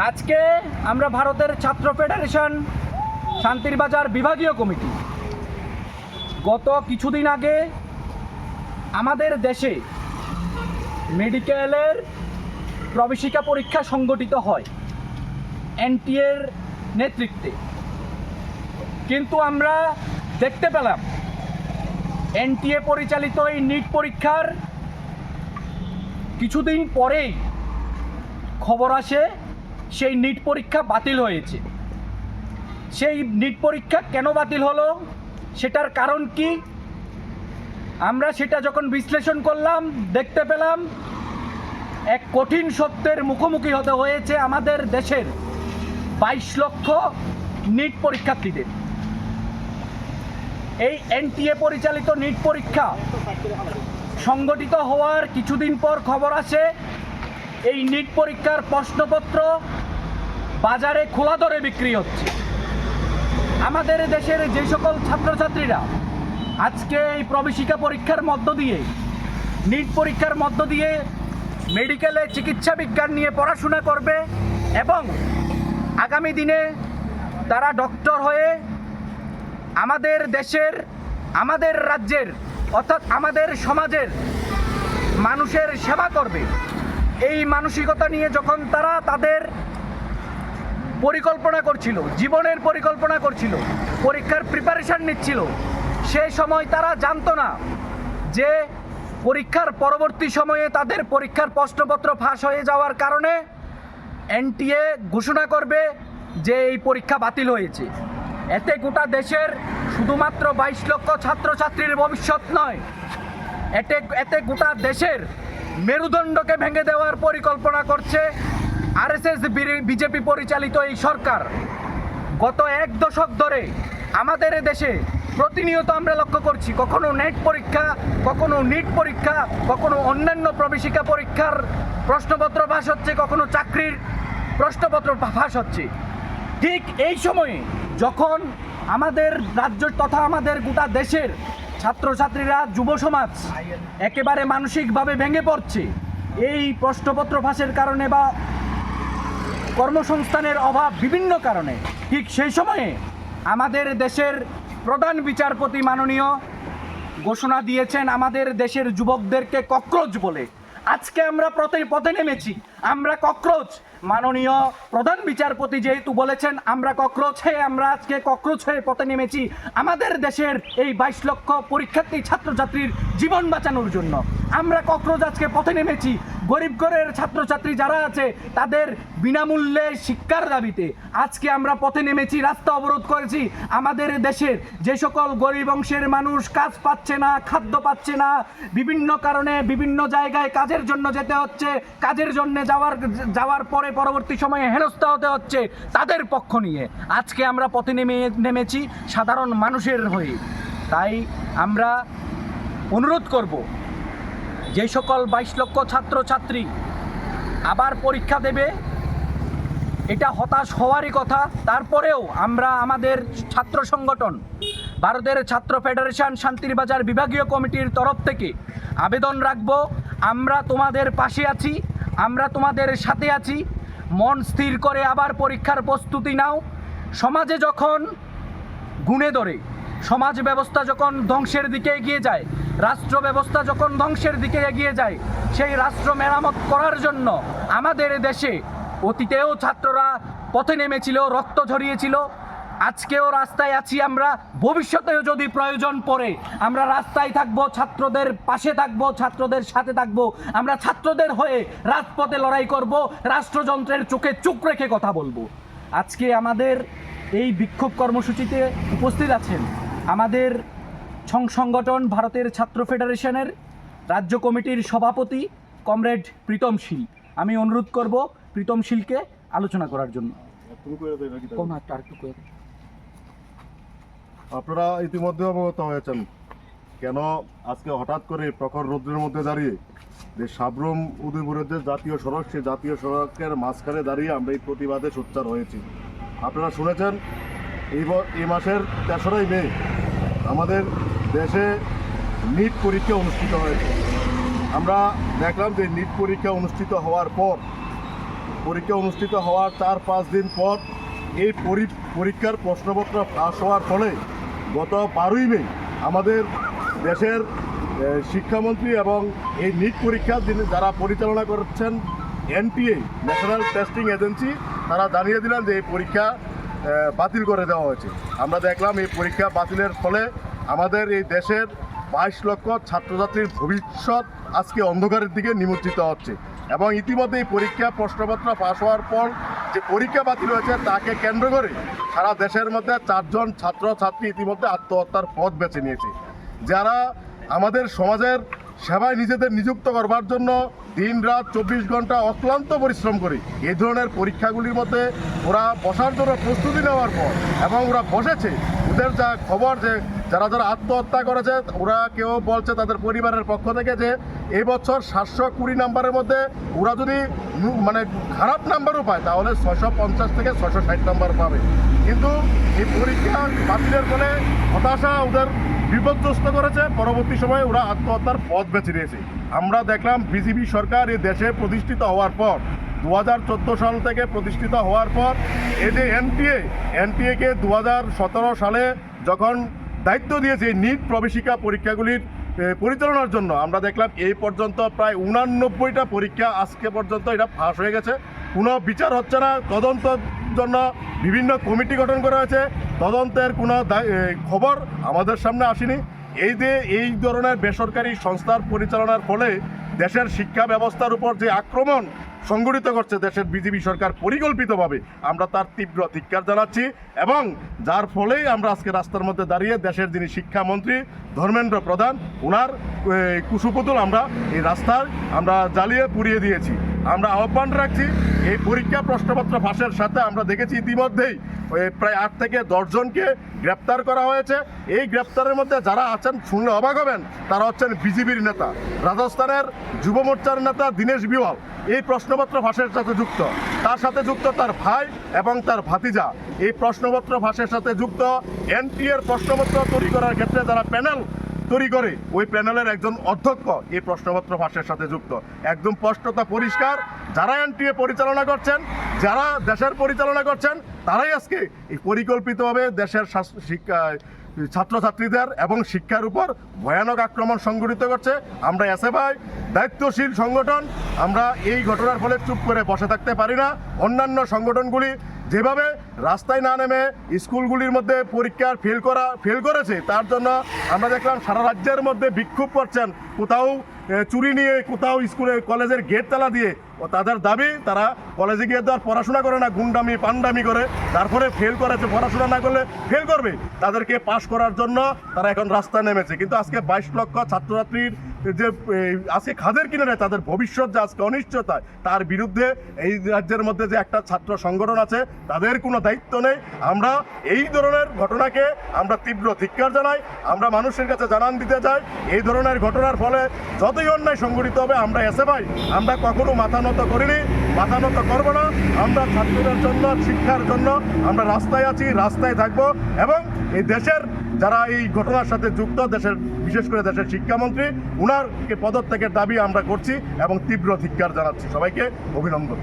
আজকে আমরা ভারতের ছাত্র ফেডারেশন শান্তিরবাজার বিভাগীয় কমিটি গত কিছুদিন আগে আমাদের দেশে মেডিকেলের প্রবেশিকা পরীক্ষা সংগঠিত হয় এনটিএর নেতৃত্বে। কিন্তু আমরা দেখতে পেলাম এনটিএ পরিচালিত এই নিট পরীক্ষার কিছুদিন পরেই খবর আসে সেই নিট পরীক্ষা বাতিল হয়েছে। সেই নিট পরীক্ষা কেন বাতিল হলো, সেটার কারণ কি, আমরা সেটা যখন বিশ্লেষণ করলাম দেখতে পেলাম এক কঠিন সত্যের মুখোমুখি হতে হয়েছে আমাদের দেশের 22 লক্ষ নিট পরীক্ষার্থীদের। এই এনটিএ পরিচালিত নিট পরীক্ষা সংগঠিত হওয়ার কিছুদিন পর খবর আসে এই নিট পরীক্ষার প্রশ্নপত্র বাজারে খোলা দরে বিক্রি হচ্ছে। আমাদের দেশের যে সকল ছাত্রছাত্রীরা আজকে এই প্রবেশিকা পরীক্ষার মধ্য দিয়ে নিট পরীক্ষার মধ্য দিয়ে মেডিকেলে চিকিৎসা বিজ্ঞান নিয়ে পড়াশোনা করবে এবং আগামী দিনে তারা ডক্টর হয়ে আমাদের দেশের, আমাদের রাজ্যের অর্থাৎ আমাদের সমাজের মানুষের সেবা করবে, এই মানসিকতা নিয়ে যখন তারা তাদের পরিকল্পনা করছিল, জীবনের পরিকল্পনা করছিল, পরীক্ষার প্রিপারেশন নিচ্ছিল, সেই সময় তারা জানতো না যে পরীক্ষার পরবর্তী সময়ে তাদের পরীক্ষার প্রশ্নপত্র ফাঁস হয়ে যাওয়ার কারণে এনটিএ ঘোষণা করবে যে এই পরীক্ষা বাতিল হয়েছে। এতে গোটা দেশের শুধুমাত্র 22 লক্ষ ছাত্রছাত্রীর ভবিষ্যৎ নয়, এতে গোটা দেশের মেরুদণ্ডকে ভেঙে দেওয়ার পরিকল্পনা করছে আরএসএস বিজেপি পরিচালিত এই সরকার। গত এক দশক ধরে আমাদের দেশে প্রতিনিয়ত আমরা লক্ষ্য করছি কখনো নেট পরীক্ষা, কখনো নিট পরীক্ষা, কখনো অন্যান্য প্রবেশিকা পরীক্ষার প্রশ্নপত্র ফাঁস হচ্ছে, কখনো চাকরির প্রশ্নপত্র ফাঁস হচ্ছে। ঠিক এই সময়ে যখন আমাদের রাজ্য তথা আমাদের গোটা দেশের ছাত্রছাত্রীরা, যুব সমাজ একেবারে মানসিকভাবে ভেঙে পড়ছে এই প্রশ্নপত্র ফাঁসের কারণে বা কর্মসংস্থানের অভাব বিভিন্ন কারণে, ঠিক সেই সময়ে আমাদের দেশের প্রধান বিচারপতি মাননীয় ঘোষণা দিয়েছেন আমাদের দেশের যুবকদেরকে ককরোচ বলে। আজকে আমরা পথে নেমেছি, আমরা ককরোচ। মাননীয় প্রধান বিচারপতি যেহেতু বলেছেন আমরা ককরোচ হয়ে, আমরা আজকে ককরোচ হয়ে পথে নেমেছি আমাদের দেশের এই 22 লক্ষ পরীক্ষার্থী ছাত্রছাত্রীর জীবন বাঁচানোর জন্য। আমরা ককরোচ আজকে পথে নেমেছি গরিব ঘরের ছাত্রছাত্রী যারা আছে তাদের বিনামূল্যে শিক্ষার দাবিতে। আজকে আমরা পথে নেমেছি, রাস্তা অবরোধ করেছি। আমাদের দেশের যে সকল গরিব অংশের মানুষ কাজ পাচ্ছে না, খাদ্য পাচ্ছে না, বিভিন্ন কারণে বিভিন্ন জায়গায় কাজের জন্য যেতে হচ্ছে, কাজের জন্য যাওয়ার পরে পরবর্তী সময়ে হেনস্থা হতে হচ্ছে, তাদের পক্ষ নিয়ে আজকে আমরা পথে নেমেছি সাধারণ মানুষের হয়ে। তাই আমরা অনুরোধ করব যে সকল 22 লক্ষ ছাত্রছাত্রী আবার পরীক্ষা দেবে, এটা হতাশ হওয়ারই কথা। তারপরেও আমরা আমাদের ছাত্র সংগঠন ভারতের ছাত্র ফেডারেশন শান্তিরবাজার বিভাগীয় কমিটির তরফ থেকে আবেদন রাখব, আমরা তোমাদের পাশে আছি, আমরা তোমাদের সাথে আছি। মন স্থির করে আবার পরীক্ষার প্রস্তুতি নাও। সমাজে যখন গুণে ধরে, সমাজ ব্যবস্থা যখন ধ্বংসের দিকে এগিয়ে যায়, রাষ্ট্র ব্যবস্থা যখন ধ্বংসের দিকে এগিয়ে যায়, সেই রাষ্ট্র মেরামত করার জন্য আমাদের দেশে অতীতেও ছাত্ররা পথে নেমেছিল, রক্ত ঝরিয়েছিল, আজকেও রাস্তায় আছি আমরা, ভবিষ্যতেও যদি প্রয়োজন পড়ে আমরা রাস্তায় থাকবো, ছাত্রদের পাশে থাকবো, ছাত্রদের সাথে থাকবো। আমরা ছাত্রদের হয়ে রাজপথে লড়াই করব, রাষ্ট্রযন্ত্রের চোখে চোখ রেখে কথা বলবো। আজকে আমাদের এই বিক্ষোভ কর্মসূচিতে উপস্থিত আছেন আমাদের সংগঠন ভারতের ছাত্র ফেডারেশনের রাজ্য কমিটির সভাপতি কমরেড প্রীতম শীল। আমি অনুরোধ করব প্রীতম শীলকে আলোচনা করার জন্য। আপনারা ইতিমধ্যে অবগত হয়েছেন কেন আজকে হঠাৎ করে প্রখর রৌদ্রের মধ্যে দাঁড়িয়ে যে সাবরুম উদয়পুরের যে জাতীয় সড়ক, সেই জাতীয় সড়কের মাঝখানে দাঁড়িয়ে আমরা এই প্রতিবাদে সোচ্চার হয়েছি। আপনারা শুনেছেন এই মাসের 3রা মে আমাদের দেশে নিট পরীক্ষা অনুষ্ঠিত হয়েছে। আমরা দেখলাম যে নিট পরীক্ষা অনুষ্ঠিত হওয়ার পর পরীক্ষা অনুষ্ঠিত হওয়ার 4-5 দিন পর এই পরীক্ষার প্রশ্নপত্র ফাঁস হওয়ার ফলে গত 12ই মে আমাদের দেশের শিক্ষামন্ত্রী এবং এই নিট পরীক্ষা যারা পরিচালনা করছেন এনটিএ ন্যাশনাল টেস্টিং এজেন্সি, তারা জানিয়ে দিলেন যে এই পরীক্ষা বাতিল করে দেওয়া হয়েছে। আমরা দেখলাম এই পরীক্ষা বাতিলের ফলে আমাদের এই দেশের 22 লক্ষ ছাত্রছাত্রীর ভবিষ্যৎ আজকে অন্ধকারের দিকে নিমজ্জিত হচ্ছে। এবং ইতিমধ্যে এই পরীক্ষা প্রশ্নপত্র পাশ হওয়ার পর যে পরীক্ষা বাতিল হয়েছে তাকে কেন্দ্র করে সারা দেশের মধ্যে 4 জন ছাত্রছাত্রী ইতিমধ্যে আত্মহত্যার পথ বেছে নিয়েছে। যারা আমাদের সমাজের সেবায় নিজেদের নিযুক্ত করবার জন্য দিন রাত 24 ঘন্টা অক্লান্ত পরিশ্রম করে এই ধরনের পরীক্ষাগুলির মধ্যে ওরা বসার জন্য প্রস্তুতি নেওয়ার পর এবং ওরা বসেছে, ওদের যা খবর যে যারা যারা আত্মহত্যা করেছে ওরা কেউ বলছে তাদের পরিবারের পক্ষ থেকে যে এই বছর 720 নাম্বারের মধ্যে ওরা যদি মানে খারাপ নাম্বারও পায় তাহলে 650 থেকে 660 নাম্বার পাবে। কিন্তু এই পরীক্ষা বাতিলের ফলে হতাশা ওদের বিপর্যস্ত করেছে। পরবর্তী সময়ে ওরা আত্মহত্যার পথ বেছে নিয়েছে। আমরা দেখলাম বিজেপি সরকার এই দেশে প্রতিষ্ঠিত হওয়ার পর 2014 সাল থেকে প্রতিষ্ঠিত হওয়ার পর এই যে এনটিএকে 2017 সালে যখন দায়িত্ব দিয়েছে নিট প্রবেশিকা পরীক্ষাগুলির পরিচালনার জন্য, আমরা দেখলাম এই পর্যন্ত প্রায় 89টা পরীক্ষা আজকে পর্যন্ত এটা ফাঁস হয়ে গেছে। কোনো বিচার হচ্ছে না, তদন্তের জন্য বিভিন্ন কমিটি গঠন করা হয়েছে, তদন্তের কোনো খবর আমাদের সামনে আসেনি। এই ধরনের বেসরকারি সংস্থার পরিচালনার ফলে দেশের শিক্ষা ব্যবস্থার উপর যে আক্রমণ সংগঠিত করছে দেশের বিজেপি সরকার পরিকল্পিতভাবে, আমরা তার তীব্র ধিক্কার জানাচ্ছি। এবং যার ফলেই আমরা আজকে রাস্তার মধ্যে দাঁড়িয়ে দেশের যিনি শিক্ষামন্ত্রী ধর্মেন্দ্র প্রধান, ওনার কুশপুতুল আমরা এই রাস্তায় আমরা জ্বালিয়ে পুড়িয়ে দিয়েছি। আমরা আহ্বান রাখছি এই পরীক্ষা প্রশ্নপত্র ফাঁসের সাথে আমরা দেখেছি ইতিমধ্যেই প্রায় 8 থেকে 10 জনকে গ্রেপ্তার করা হয়েছে। এই গ্রেপ্তারের মধ্যে যারা আছেন শুনলে অবাক হবেন, তারা হচ্ছেন বিজেপির নেতা, রাজস্থানের যুব মোর্চার নেতা দীনেশ বিওয়াল এই প্রশ্নপত্র ফাঁসের সাথে যুক্ত, তার সাথে যুক্ত তার ভাই এবং তার ভাতিজা এই প্রশ্নপত্র ফাঁসের সাথে যুক্ত। এনটিএর প্রশ্নপত্র তৈরি করার ক্ষেত্রে যারা প্যানেল তৈরি করে ওই প্যানেলের একজন অধ্যক্ষ এই প্রশ্নপত্র ফাঁসের সাথে যুক্ত। একদম স্পষ্টতা পরিষ্কার, যারা এনটিএ পরিচালনা করছেন, যারা দেশের পরিচালনা করছেন, তারাই আজকে এই পরিকল্পিতভাবে দেশের ছাত্রছাত্রীদের এবং শিক্ষার উপর ভয়ানক আক্রমণ সংঘটিত করছে। আমরা এসএফআই দায়িত্বশীল সংগঠন, আমরা এই ঘটনার ফলে চুপ করে বসে থাকতে পারি না। অন্যান্য সংগঠনগুলি যেভাবে রাস্তায় না নেমে স্কুলগুলির মধ্যে পরীক্ষার ফেল করেছে, তার জন্য আমরা দেখলাম সারা রাজ্যের মধ্যে বিক্ষোভ করছেন, কোথাও চুরি নিয়ে, কোথাও স্কুলে কলেজের গেট তালা দিয়ে। ও তাদের দাবি তারা কলেজে গিয়ে তো আর পড়াশোনা করে না, গুন্ডামি পান্ডামি করে, তারপরে ফেল করেছে, পড়াশোনা না করলে ফেল করবে, তাদেরকে পাশ করার জন্য তারা এখন রাস্তায় নেমেছে। কিন্তু আজকে 22 লক্ষ ছাত্রছাত্রীর যে আজকে খাদের কিনারে তাদের ভবিষ্যৎ যে আজকে অনিশ্চয়তা, তার বিরুদ্ধে এই রাজ্যের মধ্যে যে একটা ছাত্র সংগঠন আছে তাদের কোনো দায়িত্ব নেই। আমরা এই ধরনের ঘটনাকে আমরা তীব্র ধিক্কার জানাই। আমরা মানুষের কাছে জানান দিতে চাই এই ধরনের ঘটনার ফলে যতই অন্যায় সংগঠিত হবে আমরা এসএফআই আমরা কখনো মাথা নত করিনি, মাথা নত করবো না। আমরা ছাত্রদের জন্য, শিক্ষার জন্য আমরা রাস্তায় আছি, রাস্তায় থাকবো। এবং এই দেশের যারা এই ঘটনার সাথে যুক্ত, দেশের বিশেষ করে দেশের শিক্ষামন্ত্রী, উনারকে পদত্যাগের দাবি আমরা করছি এবং তীব্র ধিক্কার জানাচ্ছি। সবাইকে অভিনন্দন।